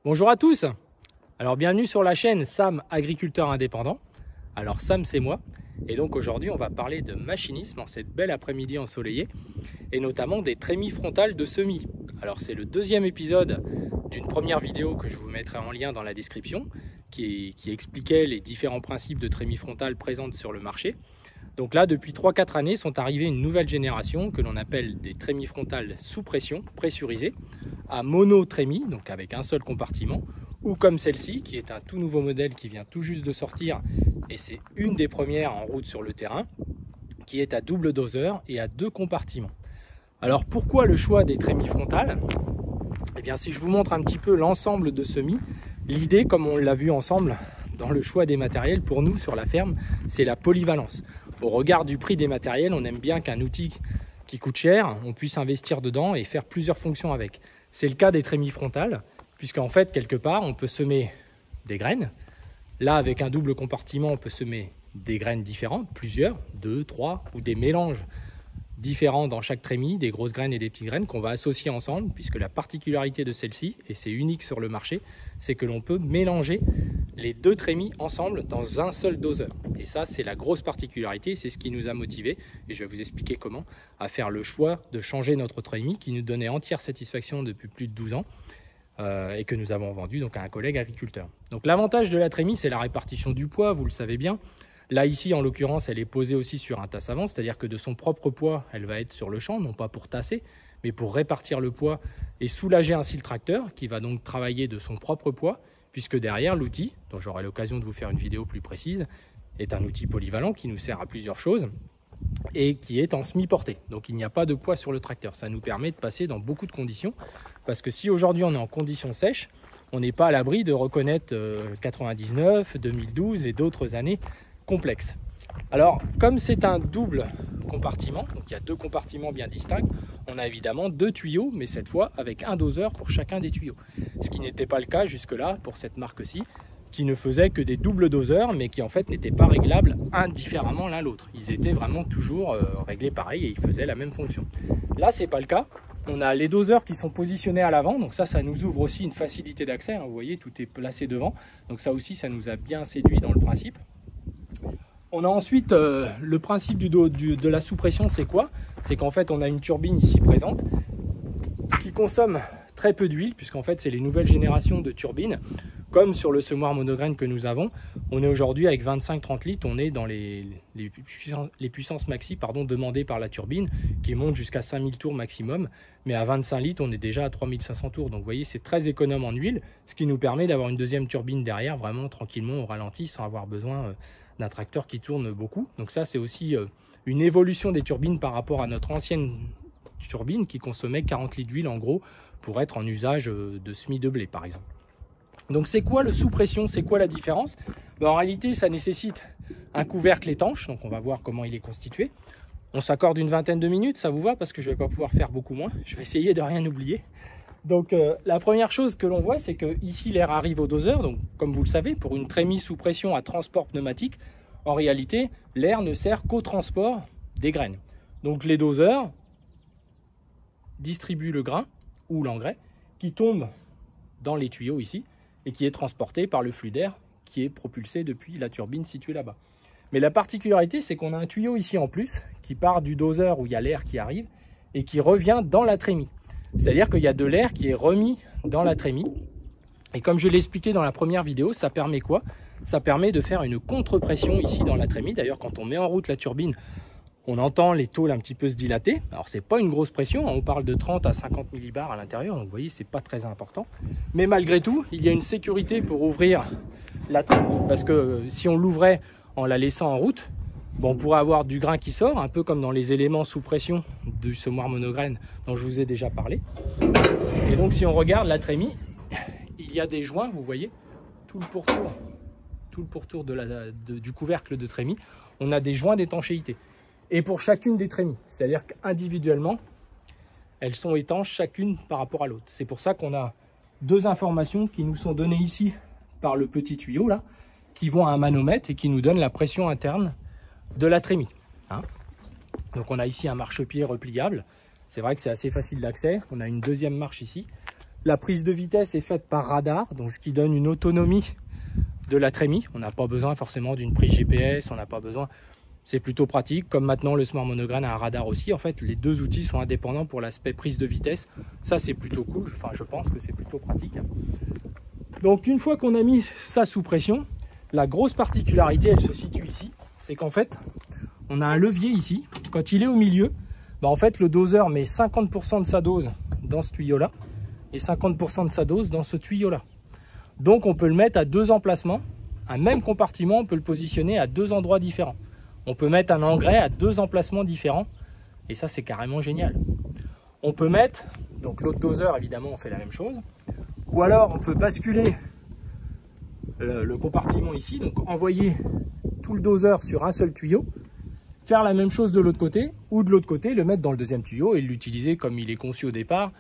Bonjour à tous. Alors bienvenue sur la chaîne Sam Agriculteur Indépendant. Alors Sam, c'est moi, et donc aujourd'hui on va parler de machinisme en cette belle après-midi ensoleillée, et notamment des trémies frontales de semis. Alors c'est le deuxième épisode d'une première vidéo que je vous mettrai en lien dans la description, qui expliquait les différents principes de trémies frontales présentes sur le marché. Donc là, depuis 3-4 années, sont arrivées une nouvelle génération que l'on appelle des trémies frontales sous pression, pressurisées, à monotrémie, donc avec un seul compartiment, ou comme celle-ci, qui est un tout nouveau modèle qui vient tout juste de sortir, et c'est une des premières en route sur le terrain, qui est à double doseur et à 2 compartiments. Alors pourquoi le choix des trémies frontales? Eh bien, si je vous montre un petit peu l'ensemble de semis, l'idée, comme on l'a vu ensemble dans le choix des matériels, pour nous sur la ferme, c'est la polyvalence. Au regard du prix des matériels, on aime bien qu'un outil qui coûte cher, on puisse investir dedans et faire plusieurs fonctions avec. C'est le cas des trémies frontales, puisqu'en fait, quelque part, on peut semer des graines. Là, avec un double compartiment, on peut semer des graines différentes, plusieurs, 2, 3, ou des mélanges différents dans chaque trémie, des grosses graines et des petites graines qu'on va associer ensemble, puisque la particularité de celle-ci, et c'est unique sur le marché, c'est que l'on peut mélanger les 2 trémies ensemble dans un seul doseur. Et ça, c'est la grosse particularité, c'est ce qui nous a motivés, et je vais vous expliquer comment, à faire le choix de changer notre trémie qui nous donnait entière satisfaction depuis plus de 12 ans, et que nous avons vendu donc à un collègue agriculteur. Donc l'avantage de la trémie, c'est la répartition du poids, vous le savez bien. Là, ici, en l'occurrence, elle est posée aussi sur un tasse avant, c'est-à-dire que de son propre poids, elle va être sur le champ, non pas pour tasser, mais pour répartir le poids et soulager ainsi le tracteur, qui va donc travailler de son propre poids, puisque derrière, l'outil, dont j'aurai l'occasion de vous faire une vidéo plus précise, est un outil polyvalent qui nous sert à plusieurs choses et qui est en semi-portée. Donc il n'y a pas de poids sur le tracteur. Ça nous permet de passer dans beaucoup de conditions, parce que si aujourd'hui on est en conditions sèches, on n'est pas à l'abri de reconnaître 99, 2012 et d'autres années complexe. Alors, comme c'est un double compartiment, donc il y a 2 compartiments bien distincts, on a évidemment 2 tuyaux, mais cette fois avec un doseur pour chacun des tuyaux. Ce qui n'était pas le cas jusque-là pour cette marque-ci, qui ne faisait que des doubles doseurs, mais qui en fait n'étaient pas réglables indifféremment l'un l'autre. Ils étaient vraiment toujours réglés pareil et ils faisaient la même fonction. Là, c'est pas le cas. On a les doseurs qui sont positionnés à l'avant, donc ça nous ouvre aussi une facilité d'accès. Hein, vous voyez, tout est placé devant, donc ça aussi, ça nous a bien séduit dans le principe. On a ensuite le principe de la sous-pression, c'est quoi? C'est qu'en fait, on a une turbine ici présente qui consomme très peu d'huile, puisqu'en fait, c'est les nouvelles générations de turbines. Comme sur le semoir monograine que nous avons, on est aujourd'hui avec 25-30 litres, on est dans les puissances maxi demandées par la turbine, qui montent jusqu'à 5000 tours maximum, mais à 25 litres, on est déjà à 3500 tours. Donc vous voyez, c'est très économe en huile, ce qui nous permet d'avoir une deuxième turbine derrière, vraiment tranquillement au ralenti, sans avoir besoin d'un tracteur qui tourne beaucoup. Donc ça, c'est aussi une évolution des turbines par rapport à notre ancienne turbine qui consommait 40 litres d'huile en gros, pour être en usage de semis de blé par exemple. Donc c'est quoi le sous-pression? C'est quoi la différence? En réalité, ça nécessite un couvercle étanche, donc on va voir comment il est constitué. On s'accorde une vingtaine de minutes, ça vous va? Parce que je ne vais pas pouvoir faire beaucoup moins. Je vais essayer de rien oublier. Donc la première chose que l'on voit, c'est que ici l'air arrive au doseur. Donc comme vous le savez, pour une trémie sous pression à transport pneumatique, en réalité, l'air ne sert qu'au transport des graines. Donc les doseurs distribuent le grain ou l'engrais qui tombe dans les tuyaux ici, et qui est transporté par le flux d'air qui est propulsé depuis la turbine située là-bas. Mais la particularité, c'est qu'on a un tuyau ici en plus qui part du doseur où il y a l'air qui arrive et qui revient dans la trémie. C'est-à-dire qu'il y a de l'air qui est remis dans la trémie. Et comme je l'ai expliqué dans la première vidéo, ça permet quoi? Ça permet de faire une contre-pression ici dans la trémie. D'ailleurs, quand on met en route la turbine, on entend les tôles un petit peu se dilater. Alors, c'est pas une grosse pression, hein. On parle de 30 à 50 millibars à l'intérieur. Donc, vous voyez, c'est pas très important. Mais malgré tout, il y a une sécurité pour ouvrir la trémie. Parce que si on l'ouvrait en la laissant en route, on pourrait avoir du grain qui sort, un peu comme dans les éléments sous pression du semoir monograine dont je vous ai déjà parlé. Et donc, si on regarde la trémie, il y a des joints, vous voyez, tout le pourtour du couvercle de trémie, on a des joints d'étanchéité. Et pour chacune des trémies, c'est-à-dire qu'individuellement, elles sont étanches chacune par rapport à l'autre. C'est pour ça qu'on a 2 informations qui nous sont données ici par le petit tuyau là, qui vont à un manomètre et qui nous donnent la pression interne de la trémie. Hein. Donc on a ici un marchepied repliable. C'est vrai que c'est assez facile d'accès. On a une deuxième marche ici. La prise de vitesse est faite par radar, donc ce qui donne une autonomie de la trémie. On n'a pas besoin forcément d'une prise GPS, on n'a pas besoin... C'est plutôt pratique, comme maintenant le Smart Monograin a un radar aussi. En fait, les deux outils sont indépendants pour l'aspect prise de vitesse. Ça, c'est plutôt cool. Enfin, je pense que c'est plutôt pratique. Donc, une fois qu'on a mis ça sous pression, la grosse particularité, elle se situe ici. C'est qu'en fait, on a un levier ici. Quand il est au milieu, bah, en fait, le doseur met 50% de sa dose dans ce tuyau-là et 50% de sa dose dans ce tuyau-là. Donc, on peut le mettre à deux emplacements. Un même compartiment, on peut le positionner à deux endroits différents. On peut mettre un engrais à deux emplacements différents et ça c'est carrément génial. On peut mettre, donc l'autre doseur évidemment on fait la même chose, ou alors on peut basculer le compartiment ici, donc envoyer tout le doseur sur un seul tuyau, faire la même chose de l'autre côté, ou de l'autre côté le mettre dans le deuxième tuyau et l'utiliser comme il est conçu au départ,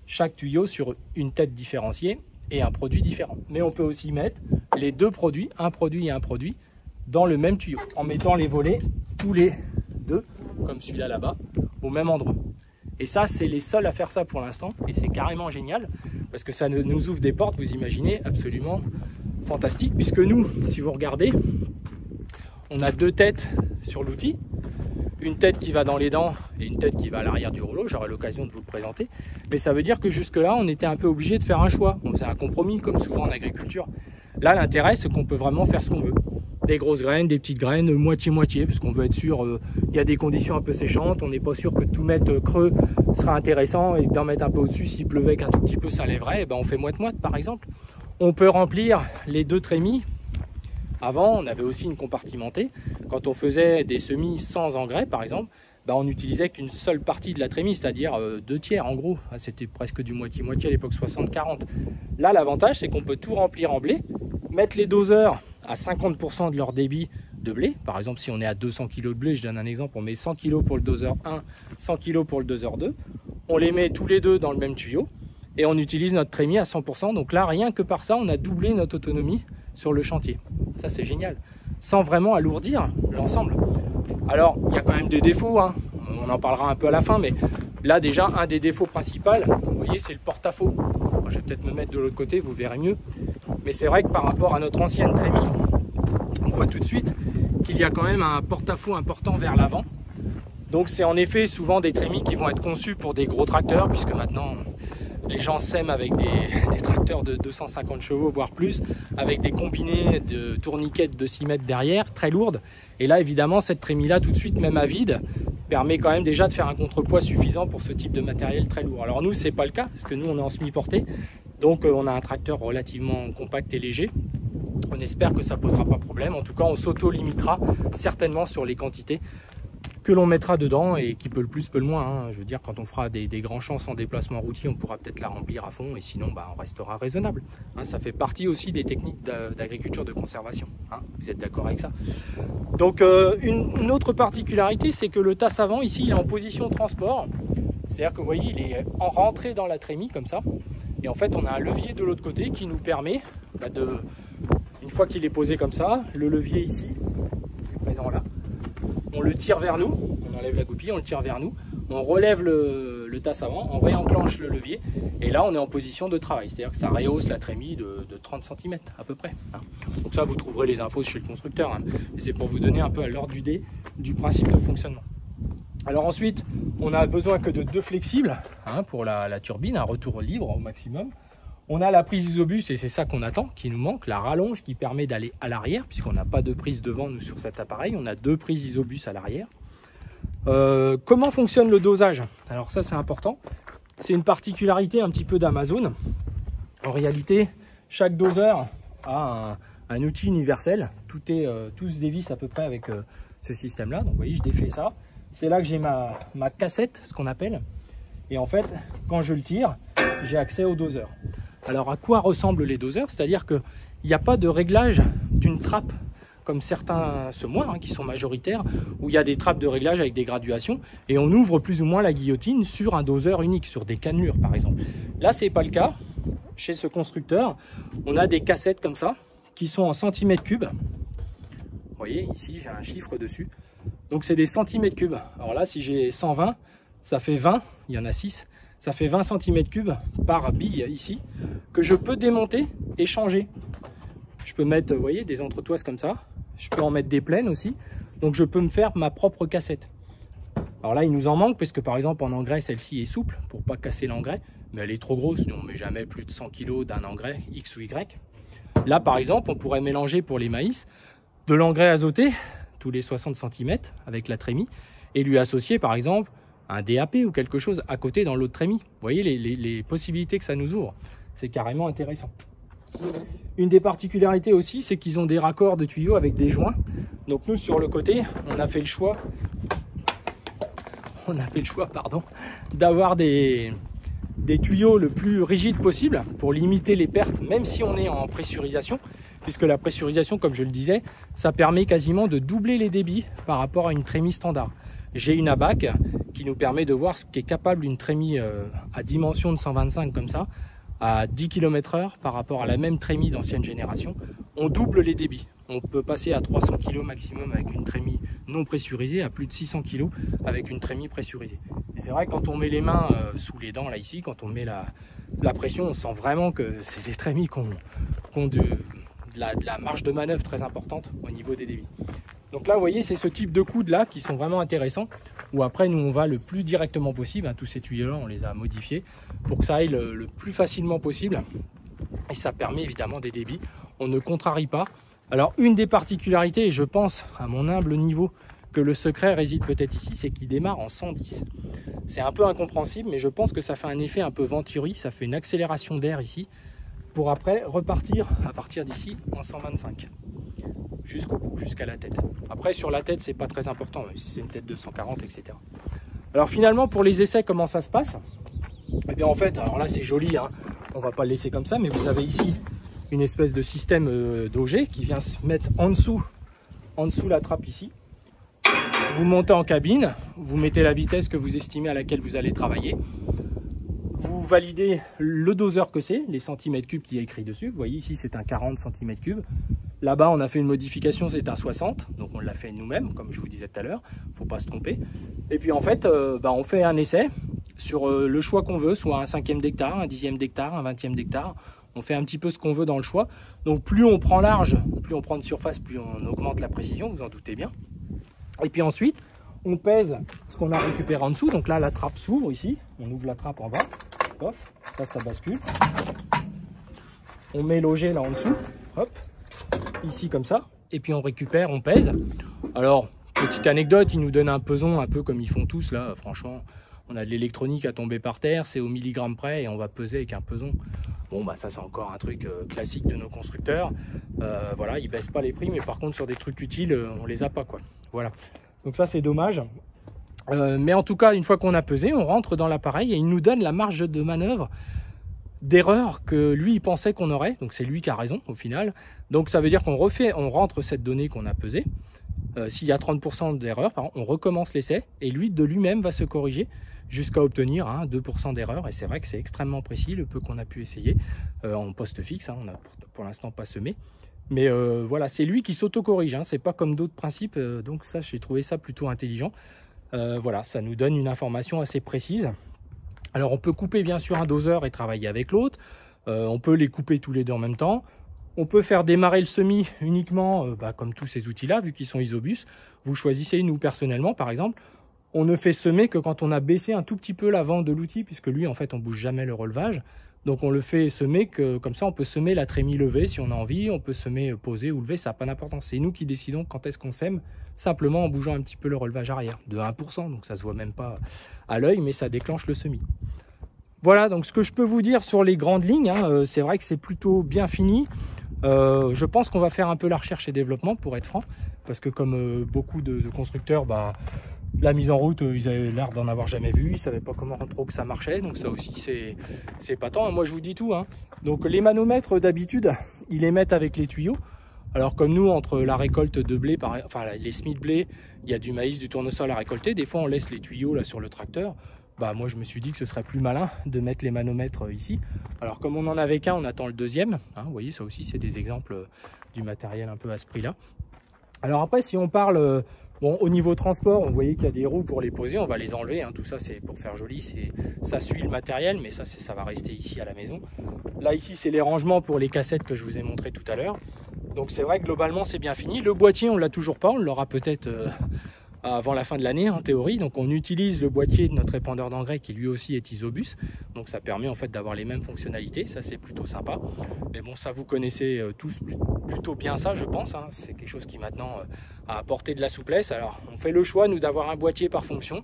chaque tuyau sur une tête différenciée et un produit différent. Mais on peut aussi mettre les deux produits, un produit et un produit, dans le même tuyau, en mettant les volets tous les deux, comme celui-là là-bas, au même endroit. Et ça, c'est les seuls à faire ça pour l'instant, et c'est carrément génial, parce que ça nous ouvre des portes, vous imaginez, absolument fantastique, puisque nous, si vous regardez, on a deux têtes sur l'outil, une tête qui va dans les dents et une tête qui va à l'arrière du rouleau, j'aurai l'occasion de vous le présenter, mais ça veut dire que jusque-là, on était un peu obligé de faire un choix, on faisait un compromis, comme souvent en agriculture. Là, l'intérêt, c'est qu'on peut vraiment faire ce qu'on veut. Des grosses graines, des petites graines, moitié-moitié, parce qu'on veut être sûr, il y a des conditions un peu séchantes, on n'est pas sûr que tout mettre creux sera intéressant, et d'en mettre un peu au-dessus, s'il pleuvait qu'un tout petit peu, ça lèverait, et ben on fait moite-moite par exemple. On peut remplir les deux trémies. Avant, on avait aussi une compartimentée. Quand on faisait des semis sans engrais, par exemple, ben on n'utilisait qu'une seule partie de la trémie, c'est-à-dire 2/3 en gros. C'était presque du moitié-moitié à l'époque, 60-40. Là, l'avantage, c'est qu'on peut tout remplir en blé, mettre les doseurs à 50% de leur débit de blé. Par exemple, si on est à 200 kg de blé, je donne un exemple, on met 100 kg pour le doseur 1, 100 kg pour le doseur 2. On les met tous les deux dans le même tuyau et on utilise notre trémie à 100%. Donc là, rien que par ça, on a doublé notre autonomie sur le chantier. Ça, c'est génial. Sans vraiment alourdir l'ensemble. Alors, il y a quand même des défauts, hein. On en parlera un peu à la fin, mais là, déjà, un des défauts principaux, vous voyez, c'est le porte-à-faux. Je vais peut-être me mettre de l'autre côté, vous verrez mieux. Mais c'est vrai que par rapport à notre ancienne trémie, on voit tout de suite qu'il y a quand même un porte-à-faux important vers l'avant. Donc c'est en effet souvent des trémies qui vont être conçues pour des gros tracteurs, puisque maintenant les gens sèment avec des tracteurs de 250 chevaux, voire plus, avec des combinés de tourniquettes de 6 mètres derrière, très lourdes. Et là évidemment cette trémie-là tout de suite, même à vide, permet quand même déjà de faire un contrepoids suffisant pour ce type de matériel très lourd. Alors nous c'est pas le cas, parce que nous on est en semi-portée. Donc on a un tracteur relativement compact et léger. On espère que ça ne posera pas problème. En tout cas, on s'auto-limitera certainement sur les quantités que l'on mettra dedans et qui peut le plus, peut le moins. Hein. Je veux dire, quand on fera des grands champs sans déplacement routier, on pourra peut-être la remplir à fond et sinon, bah, on restera raisonnable. Hein, ça fait partie aussi des techniques d'agriculture de conservation. Hein. Vous êtes d'accord avec ça? Donc, une autre particularité, c'est que le tasse avant, ici, il est en position transport. C'est-à-dire que vous voyez, il est en rentrée dans la trémie comme ça. Et en fait, on a un levier de l'autre côté qui nous permet une fois qu'il est posé comme ça, le levier ici, qui est présent là, on le tire vers nous, on enlève la goupille, on le tire vers nous, on relève le tasse avant, on réenclenche le levier, et là on est en position de travail, c'est-à-dire que ça rehausse la trémie de 30 cm à peu près. Hein. Donc ça, vous trouverez les infos chez le constructeur, hein. C'est pour vous donner un peu à l'ordre d'idée du principe de fonctionnement. Alors ensuite, on a besoin que de deux flexibles, hein, pour la turbine, un retour libre au maximum. On a la prise isobus, et c'est ça qu'on attend, qui nous manque, la rallonge qui permet d'aller à l'arrière, puisqu'on n'a pas de prise devant nous sur cet appareil, on a deux prises isobus à l'arrière. Comment fonctionne le dosage? Alors ça, c'est important. C'est une particularité un petit peu d'Amazon. En réalité, chaque doseur a un outil universel. Tous se dévissent à peu près avec ce système-là. Donc vous voyez, je défais ça. C'est là que j'ai ma cassette, ce qu'on appelle. Et en fait, quand je le tire, j'ai accès au doseur. Alors à quoi ressemblent les doseurs? C'est-à-dire qu'il n'y a pas de réglage d'une trappe comme certains semoirs, hein, qui sont majoritaires, où il y a des trappes de réglage avec des graduations, et on ouvre plus ou moins la guillotine sur un doseur unique, sur des cannelures par exemple. Là, ce n'est pas le cas. Chez ce constructeur, on a des cassettes comme ça, qui sont en centimètres cubes. Vous voyez, ici, j'ai un chiffre dessus. Donc, c'est des centimètres cubes. Alors là, si j'ai 120, ça fait 20, il y en a 6. Ça fait 20 cm3 par bille ici, que je peux démonter et changer. Je peux mettre, vous voyez, des entretoises comme ça. Je peux en mettre des pleines aussi. Donc je peux me faire ma propre cassette. Alors là, il nous en manque parce que par exemple en engrais, celle-ci est souple pour pas casser l'engrais. Mais elle est trop grosse, nous on ne met jamais plus de 100 kg d'un engrais X ou Y. Là par exemple, on pourrait mélanger pour les maïs de l'engrais azoté tous les 60 cm avec la trémie et lui associer par exemple un DAP ou quelque chose à côté dans l'autre trémie. Vous voyez les possibilités que ça nous ouvre. C'est carrément intéressant. Une des particularités aussi, c'est qu'ils ont des raccords de tuyaux avec des joints. Donc nous sur le côté, on a fait le choix d'avoir des tuyaux le plus rigides possible pour limiter les pertes, même si on est en pressurisation, puisque la pressurisation, comme je le disais, ça permet quasiment de doubler les débits par rapport à une trémie standard. J'ai une ABAC qui nous permet de voir ce qu'est capable une trémie à dimension de 125 comme ça, à 10 km/h par rapport à la même trémie d'ancienne génération. On double les débits. On peut passer à 300 kg maximum avec une trémie non pressurisée, à plus de 600 kg avec une trémie pressurisée. Et c'est vrai que quand on met les mains sous les dents, là ici, quand on met la pression, on sent vraiment que c'est des trémies qui ont de la marge de manœuvre très importante au niveau des débits. Donc là, vous voyez, c'est ce type de coudes là qui sont vraiment intéressants, où après nous on va le plus directement possible, hein, tous ces tuyaux là on les a modifiés pour que ça aille le plus facilement possible, et ça permet évidemment des débits, on ne contrarie pas. Alors une des particularités, et je pense à mon humble niveau que le secret réside peut-être ici, c'est qu'il démarre en 110. C'est un peu incompréhensible, mais je pense que ça fait un effet un peu Venturi, ça fait une accélération d'air ici, pour après repartir à partir d'ici en 125. Jusqu'au bout, jusqu'à la tête. Après sur la tête c'est pas très important, si c'est une tête de 140, etc. Alors finalement pour les essais, comment ça se passe? Eh bien en fait, alors là c'est joli, hein, on va pas le laisser comme ça, mais vous avez ici une espèce de système d'auger qui vient se mettre en dessous la trappe ici. Vous montez en cabine, vous mettez la vitesse que vous estimez à laquelle vous allez travailler. Vous validez le doseur que c'est, les centimètres cubes qui est écrit dessus. Vous voyez ici c'est un 40 cm3. Là-bas on a fait une modification, c'est un 60, donc on l'a fait nous-mêmes, comme je vous disais tout à l'heure, il ne faut pas se tromper. Et puis en fait, on fait un essai sur le choix qu'on veut, soit un 5e d'hectare, un 10e d'hectare, un 20e d'hectare. On fait un petit peu ce qu'on veut dans le choix. Donc plus on prend large, plus on prend de surface, plus on augmente la précision, vous en doutez bien. Et puis ensuite, on pèse ce qu'on a récupéré en dessous. Donc là, la trappe s'ouvre ici, on ouvre la trappe en bas, hop, ça bascule. On met l'auger là en dessous, hop, ici comme ça, et puis on récupère, on pèse. Alors, petite anecdote, ils nous donnent un peson un peu comme ils font tous là, franchement, on a de l'électronique à tomber par terre, c'est au milligramme près et on va peser avec un peson. Bon bah ça c'est encore un truc classique de nos constructeurs, voilà, ils baissent pas les prix, mais par contre sur des trucs utiles, on les a pas quoi, voilà. Donc ça c'est dommage, mais en tout cas une fois qu'on a pesé, on rentre dans l'appareil et il nous donne la marge de manœuvre d'erreur que lui il pensait qu'on aurait, donc c'est lui qui a raison au final. Donc ça veut dire qu'on rentre cette donnée qu'on a pesée. S'il y a 30% d'erreur, on recommence l'essai et lui de lui-même va se corriger jusqu'à obtenir 2% d'erreur. Et c'est vrai que c'est extrêmement précis le peu qu'on a pu essayer en poste fixe, on n'a pour l'instant pas semé. Mais voilà, c'est lui qui s'auto-corrige, c'est pas comme d'autres principes, donc ça j'ai trouvé ça plutôt intelligent. Voilà, ça nous donne une information assez précise. Alors on peut couper bien sûr un doseur et travailler avec l'autre, on peut les couper tous les deux en même temps, on peut faire démarrer le semis uniquement comme tous ces outils là vu qu'ils sont isobus. Vous choisissez, nous personnellement par exemple, on ne fait semer que quand on a baissé un tout petit peu l'avant de l'outil, puisque lui en fait on bouge jamais le relevage, donc on le fait semer que comme ça on peut semer la trémie levée si on a envie, on peut semer posée ou levée, ça n'a pas d'importance, c'est nous qui décidons quand est-ce qu'on sème, simplement en bougeant un petit peu le relevage arrière, de 1%, donc ça se voit même pas à l'œil, mais ça déclenche le semis. Voilà, donc ce que je peux vous dire sur les grandes lignes, c'est vrai que c'est plutôt bien fini. Je pense qu'on va faire un peu la recherche et développement pour être franc, parce que comme beaucoup de constructeurs, la mise en route, ils avaient l'air d'en avoir jamais vu, ils ne savaient pas comment trop que ça marchait, donc ça aussi c'est pas tant. Moi je vous dis tout, Donc les manomètres d'habitude, ils les mettent avec les tuyaux. Alors comme nous, entre la récolte de blé, les semis de blé, il y a du maïs, du tournesol à récolter, des fois on laisse les tuyaux là sur le tracteur. Moi je me suis dit que ce serait plus malin de mettre les manomètres ici. Alors comme on n'en avait qu'un, on attend le deuxième, vous voyez, ça aussi c'est des exemples du matériel un peu à ce prix là. Alors après si on parle Bon, au niveau transport, on voyait qu'il y a des roues pour les poser, on va les enlever, hein. Tout ça c'est pour faire joli, ça suit le matériel, mais ça va rester ici à la maison. Là ici c'est les rangements pour les cassettes que je vous ai montré tout à l'heure. Donc c'est vrai que globalement c'est bien fini. Le boîtier on l'a toujours pas, on l'aura peut-être avant la fin de l'année en théorie. Donc on utilise le boîtier de notre épandeur d'engrais qui lui aussi est Isobus. Donc ça permet en fait d'avoir les mêmes fonctionnalités, ça c'est plutôt sympa. Mais bon, ça vous connaissez tous plutôt bien ça je pense, hein. C'est quelque chose qui maintenant a apporté de la souplesse. Alors on fait le choix nous d'avoir un boîtier par fonction.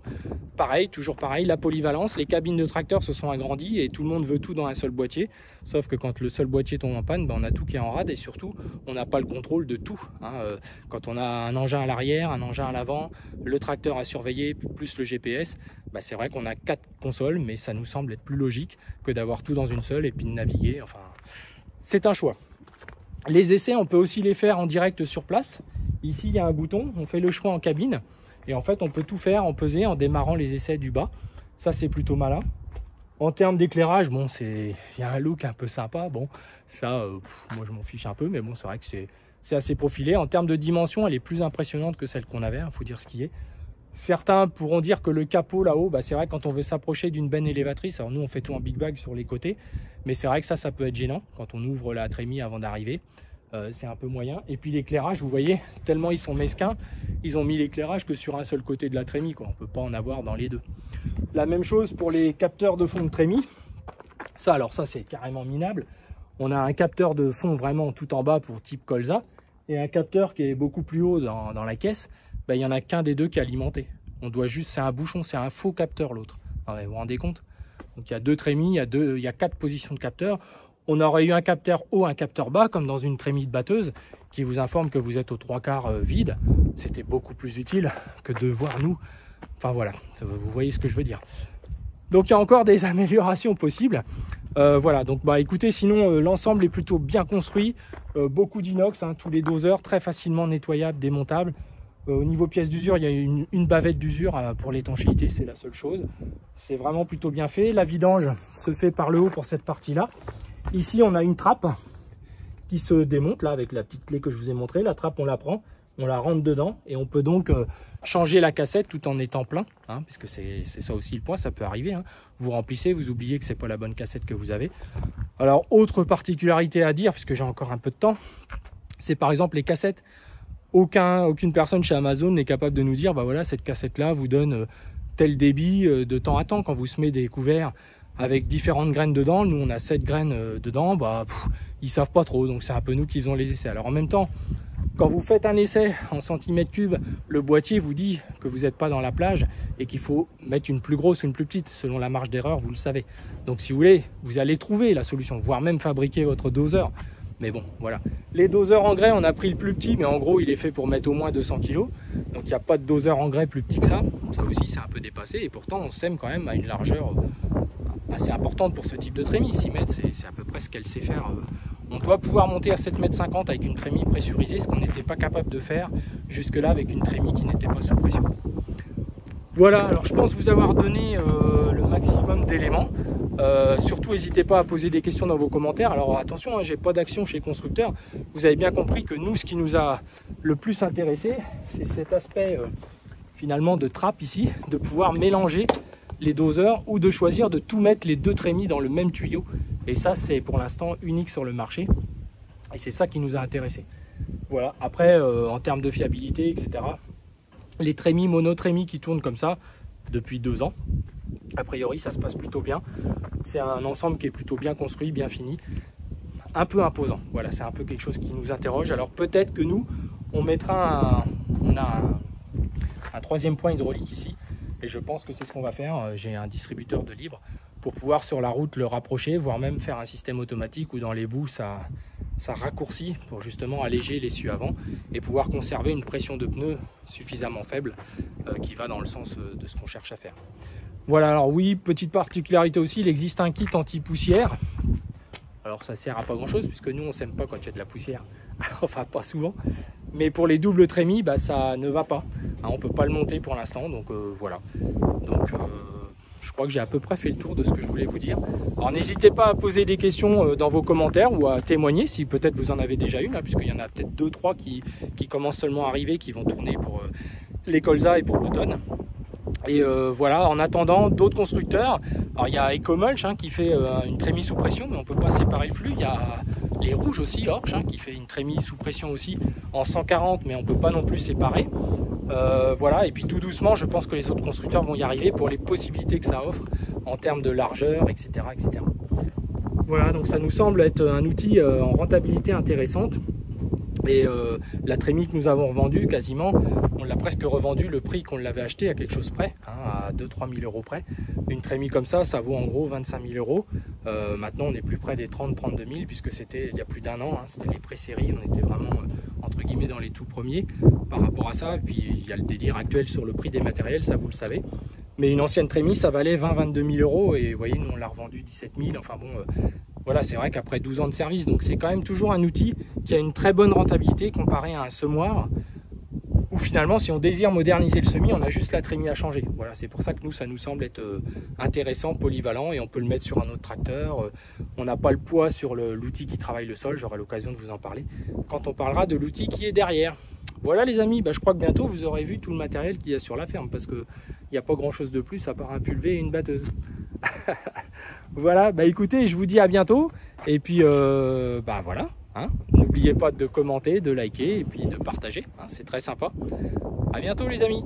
Pareil, toujours pareil, la polyvalence, les cabines de tracteurs se sont agrandies et tout le monde veut tout dans un seul boîtier. Sauf que quand le seul boîtier tombe en panne, ben on a tout qui est en rade et surtout on n'a pas le contrôle de tout, hein. Quand on a un engin à l'arrière, un engin à l'avant, le tracteur à surveiller, plus le GPS, ben c'est vrai qu'on a 4 consoles, mais ça nous semble être plus logique que d'avoir tout dans une seule et puis de naviguer. Enfin, c'est un choix. Les essais, on peut aussi les faire en direct sur place. Ici, il y a un bouton, on fait le choix en cabine. Et en fait, on peut tout faire en pesée en démarrant les essais du bas. Ça, c'est plutôt malin. En termes d'éclairage, bon, il y a un look un peu sympa. Bon, ça, moi, je m'en fiche un peu, mais bon, c'est vrai que c'est assez profilé. En termes de dimension, elle est plus impressionnante que celle qu'on avait, il faut dire ce qui est. Certains pourront dire que le capot là-haut, bah, c'est vrai quand on veut s'approcher d'une benne élévatrice, alors nous on fait tout en big bag sur les côtés, mais c'est vrai que ça peut être gênant quand on ouvre la trémie avant d'arriver. C'est un peu moyen. Et puis l'éclairage, vous voyez, tellement ils sont mesquins, ils ont mis l'éclairage que sur un seul côté de la trémie, quoi. On ne peut pas en avoir dans les deux. La même chose pour les capteurs de fond de trémie. Ça, alors ça c'est carrément minable. On a un capteur de fond vraiment tout en bas pour type colza et un capteur qui est beaucoup plus haut dans la caisse. Ben, il n'y en a qu'un des deux qui est alimenté. On doit juste, c'est un bouchon, c'est un faux capteur l'autre. Vous vous rendez compte? Donc il y a 2 trémies, il y a 4 positions de capteurs. On aurait eu un capteur haut, un capteur bas, comme dans une trémie de batteuse, qui vous informe que vous êtes aux 3/4 vide. C'était beaucoup plus utile que de voir nous. Enfin voilà, vous voyez ce que je veux dire. Donc il y a encore des améliorations possibles. Voilà, donc bah écoutez, sinon l'ensemble est plutôt bien construit. Beaucoup d'inox, hein, tous les doseurs, très facilement nettoyables, démontables. Au niveau pièces d'usure, il y a une bavette d'usure pour l'étanchéité, c'est la seule chose. C'est vraiment plutôt bien fait. La vidange se fait par le haut pour cette partie-là. Ici, on a une trappe qui se démonte là avec la petite clé que je vous ai montrée. La trappe, on la prend, on la rentre dedans et on peut donc changer la cassette tout en étant plein, hein, puisque c'est ça aussi le point, ça peut arriver, hein. Vous remplissez, vous oubliez que c'est pas la bonne cassette que vous avez. Alors, autre particularité à dire, puisque j'ai encore un peu de temps, c'est par exemple les cassettes. Aucune personne chez Amazon n'est capable de nous dire, bah voilà, cette cassette-là vous donne tel débit de temps à temps. Quand vous semez des couverts avec différentes graines dedans, nous on a 7 graines dedans, bah ils savent pas trop, donc c'est un peu nous qui faisons les essais. Alors en même temps, quand vous faites un essai en centimètres cubes, le boîtier vous dit que vous n'êtes pas dans la plage et qu'il faut mettre une plus grosse ou une plus petite, selon la marge d'erreur, vous le savez. Donc si vous voulez, vous allez trouver la solution, voire même fabriquer votre doseur. Mais bon, voilà. Les doseurs engrais, on a pris le plus petit, mais en gros, il est fait pour mettre au moins 200 kg. Donc, il n'y a pas de doseur engrais plus petit que ça. Ça aussi, c'est un peu dépassé. Et pourtant, on sème quand même à une largeur assez importante pour ce type de trémie. 6 mètres, c'est à peu près ce qu'elle sait faire. On doit pouvoir monter à 7,50 m avec une trémie pressurisée, ce qu'on n'était pas capable de faire jusque-là avec une trémie qui n'était pas sous pression. Voilà, alors je pense vous avoir donné le maximum d'éléments. Surtout, n'hésitez pas à poser des questions dans vos commentaires. Alors attention, hein, j'ai pas d'action chez le constructeur. Vous avez bien compris que nous, ce qui nous a le plus intéressé, c'est cet aspect finalement de trappe ici, de pouvoir mélanger les doseurs ou de choisir de tout mettre les 2 trémies dans le même tuyau. Et ça, c'est pour l'instant unique sur le marché. Et c'est ça qui nous a intéressé. Voilà, après, en termes de fiabilité, etc., les trémies, monotrémies qui tournent comme ça depuis 2 ans, a priori, ça se passe plutôt bien. C'est un ensemble qui est plutôt bien construit, bien fini. Un peu imposant. Voilà, c'est un peu quelque chose qui nous interroge. Alors peut-être que nous, on mettra on a un 3e point hydraulique ici. Et je pense que c'est ce qu'on va faire. J'ai un distributeur de libre pour pouvoir sur la route le rapprocher, voire même faire un système automatique où dans les boues, ça raccourcit pour justement alléger l'essieu avant et pouvoir conserver une pression de pneu suffisamment faible qui va dans le sens de ce qu'on cherche à faire. Voilà, alors oui, petite particularité aussi, il existe un kit anti-poussière. Alors ça sert à pas grand chose puisque nous on sème pas quand il y a de la poussière, enfin pas souvent. Mais pour les doubles trémies, bah, ça ne va pas. Hein, on peut pas le monter pour l'instant, donc voilà. Donc je crois que j'ai à peu près fait le tour de ce que je voulais vous dire. Alors n'hésitez pas à poser des questions dans vos commentaires ou à témoigner si peut-être vous en avez déjà une, hein, puisqu'il y en a peut-être 2-3 qui commencent seulement à arriver, qui vont tourner pour les colzas et pour l'automne. Et voilà, en attendant d'autres constructeurs, alors il y a Ecomulch qui fait une trémie sous pression, mais on ne peut pas séparer le flux. Il y a les rouges aussi, Orch, qui fait une trémie sous pression aussi en 140, mais on ne peut pas non plus séparer. Voilà, et puis tout doucement, je pense que les autres constructeurs vont y arriver pour les possibilités que ça offre en termes de largeur, etc. etc. Voilà, donc ça nous semble être un outil en rentabilité intéressante. Et la trémie que nous avons revendue, quasiment, on l'a presque revendue le prix qu'on l'avait acheté à quelque chose près, à 2-3 000 euros près. Une trémie comme ça vaut en gros 25 000 euros. Maintenant, on est plus près des 30-32 000 puisque c'était il y a plus d'un an, c'était les pré-séries, on était vraiment entre guillemets dans les tout premiers par rapport à ça. Et puis il y a le délire actuel sur le prix des matériels, ça vous le savez. Mais une ancienne trémie, ça valait 20-22 000 euros et vous voyez, nous on l'a revendu 17 000. Enfin bon, voilà, c'est vrai qu'après 12 ans de service, donc c'est quand même toujours un outil qui a une très bonne rentabilité comparé à un semoir où finalement, si on désire moderniser le semis, on a juste la trémie à changer. Voilà, c'est pour ça que nous, ça nous semble être intéressant, polyvalent, et on peut le mettre sur un autre tracteur. On n'a pas le poids sur l'outil qui travaille le sol, j'aurai l'occasion de vous en parler quand on parlera de l'outil qui est derrière. Voilà les amis, je crois que bientôt vous aurez vu tout le matériel qu'il y a sur la ferme, parce qu'il n'y a pas grand chose de plus à part un pulvé et une batteuse. Voilà, écoutez, je vous dis à bientôt, et puis voilà. N'oubliez pas de commenter, de liker et puis de partager, c'est très sympa. À bientôt les amis.